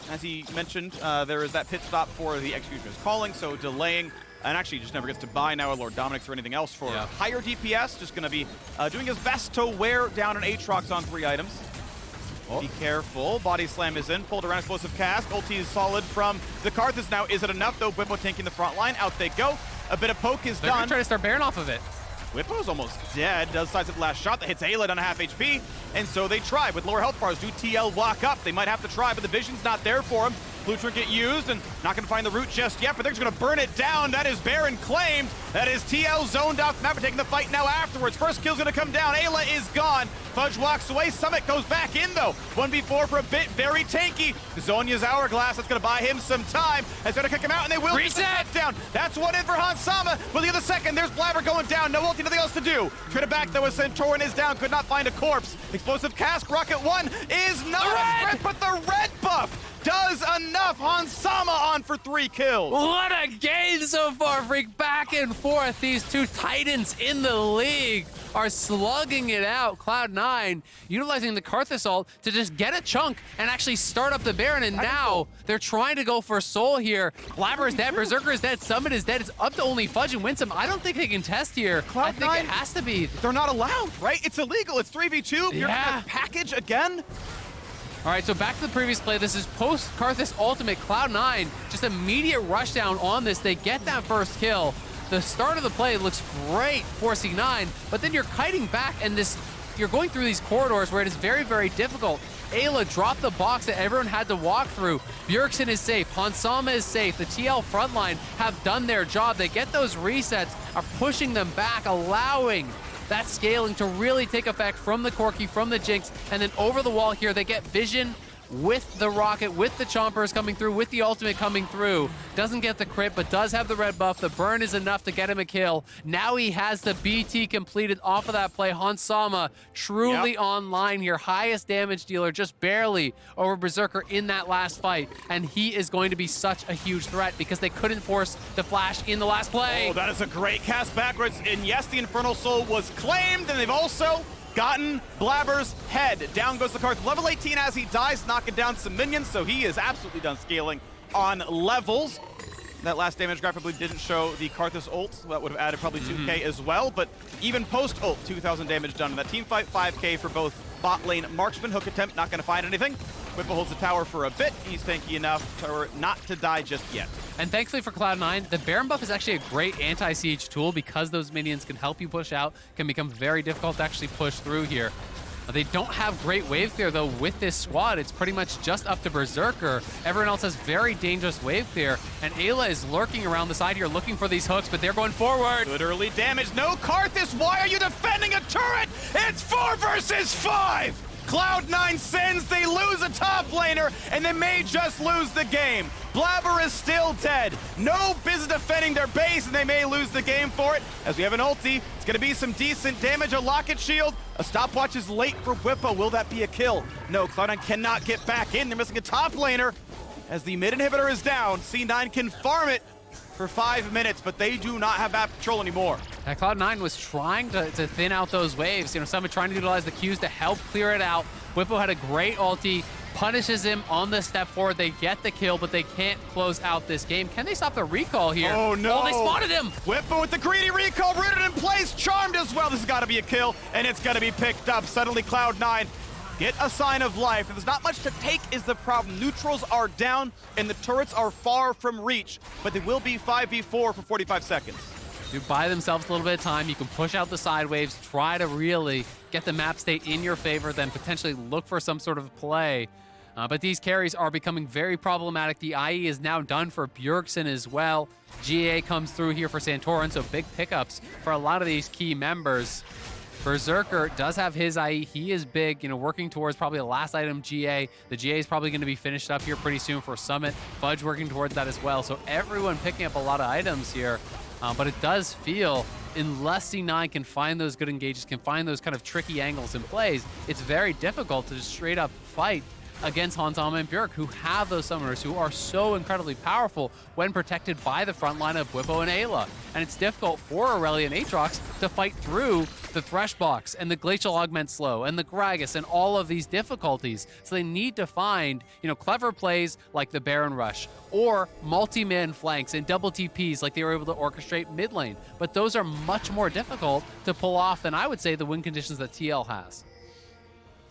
B: As he mentioned, there is that pit stop for the Executioner's Calling, so delaying, and actually just never gets to buy now a Lord Dominic's or anything else for higher DPS. Just going to be doing his best to wear down an Aatrox on 3 items. Be careful. Body Slam is in. Pulled around explosive cast. Ulti is solid from the Karthus now. Is it enough, though? Bwipo taking the front line. Out they go. A bit of poke is
A: They're
B: done.
A: going to try to start Baron off of it.
B: Bwipo's almost dead. Does size up last shot that hits Eyla down to half HP. And so they try with lower health bars. Do TL walk up? They might have to try, but the vision's not there for him. Blue Trinket used and not going to find the root just yet, but they're just going to burn it down. That is Baron claimed. That is TL zoned out. Mapper taking the fight now afterwards. First kill's going to come down. Eyla is gone. Fudge walks away. Summit goes back in, though. 1v4 for a bit. Very tanky. Zonya's Hourglass. That's going to buy him some time. That's going to kick him out, and they will
A: reset
B: down. That's one in for Hansama. But the other second, there's Blaber going down. No ulti, nothing else to do. Trade it back, though, as Santorin is down. Could not find a corpse. Explosive cast. Rocket 1 is not a threat, but the red buff does enough. Hansama on for 3 kills.
A: What a game so far, Phreak. Back and forth. These two titans in the league are slugging it out. Cloud9 utilizing the Karthus ult to just get a chunk and actually start up the Baron, and now they're trying to go for Soul here. Blaber is dead, Berserker is dead, Summit is dead. It's up to only Fudge and Winsome. I don't think they can test here. I think it has to be.
B: They're not allowed, right? It's illegal. It's 3v2. You're gonna package again.
A: All right, so back to the previous play. This is post-Karthus ultimate. Cloud9, just immediate rushdown on this. They get that first kill. The start of the play looks great for C9, but then you're kiting back, and you're going through these corridors where it is very, very difficult. Eyla dropped the box that everyone had to walk through. Bjergsen is safe. Hansama is safe. The TL frontline have done their job. They get those resets, are pushing them back, allowing that scaling to really take effect from the Corki, from the Jinx, and then over the wall here, they get vision with the rocket, with the chompers coming through, with the ultimate coming through. Doesn't get the crit, but does have the red buff. The burn is enough to get him a kill. Now he has the BT completed off of that play. Hansama truly online here. Highest damage dealer, just barely over Berserker in that last fight. And he is going to be such a huge threat because they couldn't force the flash in the last play.
B: Oh, that is a great cast backwards. And yes, the Infernal Soul was claimed, and they've also gotten Blaber's head. Down goes the Karthus. Level 18 as he dies, knocking down some minions, so he is absolutely done scaling on levels. That last damage graph probably didn't show the Karthus ult. That would have added probably 2k as well, but even post-ult, 2,000 damage done in that team fight, 5k for both bot lane marksman. Hook attempt, not going to find anything. Bwipo holds the tower for a bit. He's tanky enough not to die just yet.
A: And thankfully for Cloud9, the Baron buff is actually a great anti-siege tool because those minions can help you push out, can become very difficult to actually push through here. They don't have great wave clear, though, with this squad. It's pretty much just up to Berserker. Everyone else has very dangerous wave clear, and Eyla is lurking around the side here looking for these hooks, but they're going forward.
B: Good early damage. No Karthus. Why are you defending a turret? It's 4 versus 5. Cloud9 sends, they lose a top laner, and they may just lose the game. Blaber is still dead. No business defending their base, and they may lose the game for it. As we have an ulti, it's going to be some decent damage. A Locket Shield. A stopwatch is late for Bwipo. Will that be a kill? No, Cloud9 cannot get back in. They're missing a top laner. As the mid inhibitor is down, C9 can farm it for 5 minutes, but they do not have map control anymore.
A: Cloud9 was trying to thin out those waves. You know, Summit trying to utilize the Qs to help clear it out. Bwipo had a great ulti, punishes him on the step forward. They get the kill, but they can't close out this game. Can they stop the recall here?
B: Oh, no.
A: Oh, they spotted him.
B: Bwipo with the greedy recall, rooted in place, charmed as well. This has got to be a kill, and it's going to be picked up. Suddenly, Cloud9 get a sign of life. There's not much to take is the problem. Neutrals are down, and the turrets are far from reach, but they will be 5v4 for 45 seconds.
A: You buy themselves a little bit of time. You can push out the side waves, try to really get the map state in your favor, then potentially look for some sort of play. But these carries are becoming very problematic. The IE is now done for Bjergsen as well. GA comes through here for Santorin, so big pickups for a lot of these key members. Berserker does have his IE. He is big, you know, working towards probably the last item, GA. The GA is probably going to be finished up here pretty soon for Summit. Fudge working towards that as well. So everyone picking up a lot of items here. But it does feel, unless C9 can find those good engages, can find those kind of tricky angles and plays, it's very difficult to just straight up fight against Hansama and Bjerg, who have those summoners who are so incredibly powerful when protected by the front line of Bwipo and Eyla. And it's difficult for Irelia and Aatrox to fight through the Thresh box and the Glacial Augment Slow and the Gragas and all of these difficulties. So they need to find, you know, clever plays like the Baron Rush or multi-man flanks and double TPs like they were able to orchestrate mid lane. But those are much more difficult to pull off than I would say the win conditions that TL has.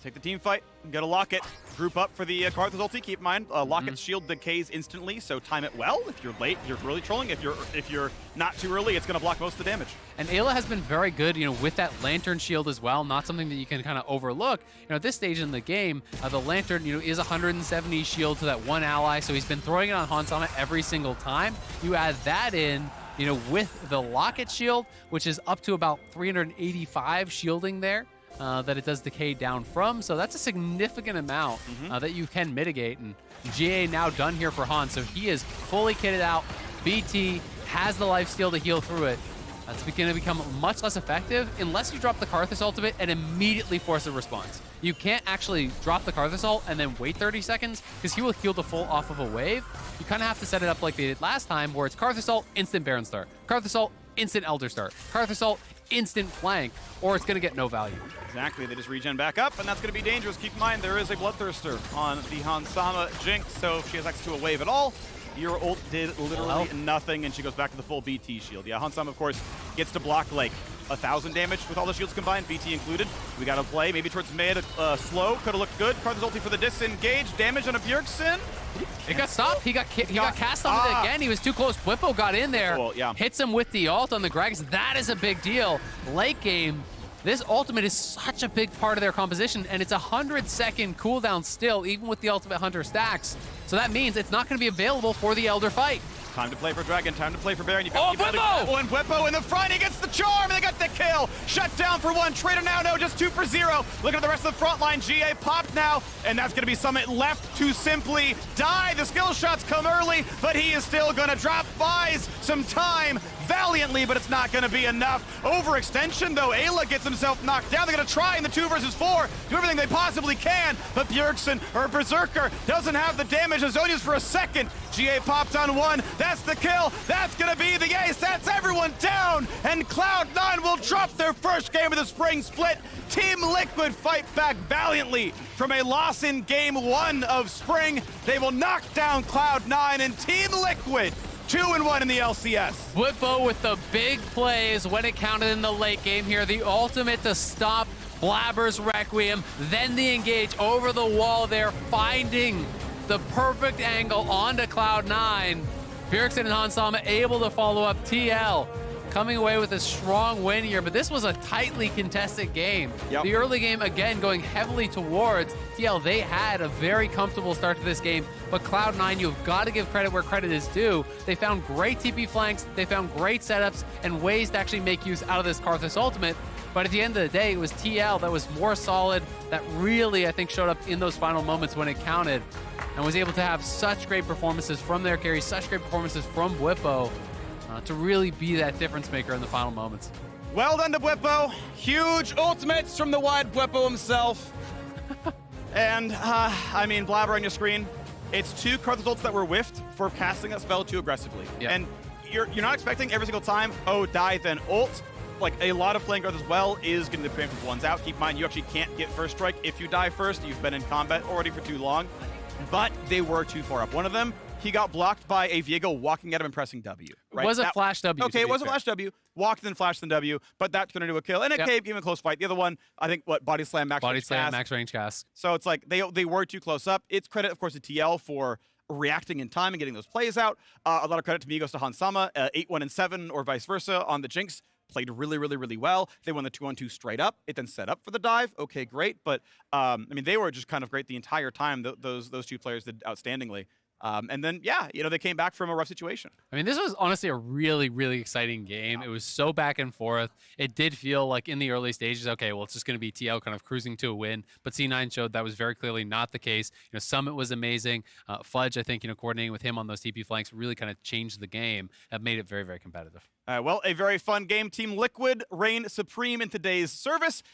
B: Take the team fight, get a Locket, group up for the Karthus ulti. Keep in mind, Locket's shield decays instantly, so time it well. If you're late, you're really trolling. If you're not too early, it's going to block most of the damage.
A: And Eyla has been very good, you know, with that Lantern shield as well. Not something that you can kind of overlook. You know, at this stage in the game, the Lantern, you know, is 170 shield to that one ally, so he's been throwing it on Hansama every single time. You add that in, you know, with the Locket shield, which is up to about 385 shielding there. That it does decay down from, so that's a significant amount that you can mitigate. And GA now done here for Han, so he is fully kitted out. BT has the lifesteal to heal through it. That's going to become much less effective unless you drop the Karthus ultimate and immediately force a response. You can't actually drop the Karthus ult and then wait 30 seconds because he will heal the full off of a wave. You kind of have to set it up like they did last time, where it's Karthus ult, instant Baron start. Karthus ult, instant Elder start. Karthus ult, instant flank, or it's going to get no value.
B: Exactly, they just regen back up, and that's going to be dangerous. Keep in mind, there is a Bloodthirster on the Hansama Jinx, so if she has access to a wave at all, your ult did literally nothing, and she goes back to the full BT shield. Yeah, Hansama, of course, gets to block like 1,000 damage with all the shields combined, BT included. We got to play maybe towards mid, slow, could have looked good. Karthus ulti for the disengage, damage on a Bjergsen.
A: It got stopped. He got cast on it again. He was too close. Bwipo got in there, hits him with the ult on the Gragas. That is a big deal. Late game, this ultimate is such a big part of their composition, and it's a 100-second cooldown still, even with the Ultimate Hunter stacks. So that means it's not going to be available for the Elder fight.
B: Time to play for Dragon, time to play for Baron. You got to keep that one. Bwipo in the front, he gets the charm, and they got the kill. Shut down for one. Trader now, no, just 2 for 0. Looking at the rest of the front line, GA popped now, and that's going to be Summit left to simply die. The skill shots come early, but he is still going to drop, buys some time valiantly, but it's not going to be enough. Overextension, though. Eyla gets himself knocked down. They're going to try in the 2 versus 4, do everything they possibly can, but Bjergsen, or Berserker, doesn't have the damage. Azonius for a second. GA popped on 1. That's the kill. That's going to be the ace. That's everyone down, and Cloud9 will drop their first game of the spring split. Team Liquid fight back valiantly from a loss in game 1 of spring. They will knock down Cloud9, and Team Liquid 2-1 in the LCS.
A: Bwipo with the big plays when it counted in the late game here. The ultimate to stop Blaber's Requiem, then the engage over the wall there, finding the perfect angle onto Cloud9. Bjergsen and Hansama able to follow up. TL coming away with a strong win here, but this was a tightly contested game.
B: Yep.
A: The early game, again, going heavily towards TL. They had a very comfortable start to this game, but Cloud9, you've got to give credit where credit is due. They found great TP flanks, they found great setups, and ways to actually make use out of this Karthus ultimate. But at the end of the day, it was TL that was more solid, that really, I think, showed up in those final moments when it counted, and was able to have such great performances from their carries, such great performances from Bwipo, to really be that difference maker in the final moments.
B: Well done to Bwipo. Huge ultimates from the wide Bwipo himself. And, I mean, Blaber on your screen. It's 2 Karthus ults that were whiffed for casting that spell too aggressively.
A: Yep.
B: And you're not expecting every single time, oh, die, then ult. Like, a lot of playing Karthus as well is going to be preemptive ones out. Keep in mind, you actually can't get first strike if you die first. You've been in combat already for too long. But they were too far up. One of them, he got blocked by a Viego walking at him and pressing W. Right?
A: It was a flash W.
B: Okay, it was a flash W. Walked, then flashed, then W. But that's going to do a kill. And it came even a close fight. The other one, I think, body slam, max range cast.
A: Max range cast.
B: So it's like they were too close up. It's credit, of course, to TL for reacting in time and getting those plays out. A lot of credit to me goes to Hansama, 8-1 and 7, or vice versa on the Jinx. Played really, really, really well. They won the 2-on-2 straight up. It then set up for the dive. Okay, great. But, I mean, they were just kind of great the entire time. Those 2 players did outstandingly. And then, yeah, you know, they came back from a rough situation.
A: I mean, this was honestly a really, really exciting game. It was so back and forth. It did feel like in the early stages, okay, well, it's just going to be TL kind of cruising to a win. But C9 showed that was very clearly not the case. You know, Summit was amazing. Fudge, I think, you know, coordinating with him on those TP flanks really kind of changed the game. That made it very, very competitive.
B: Well, a very fun game. Team Liquid reign supreme in today's service.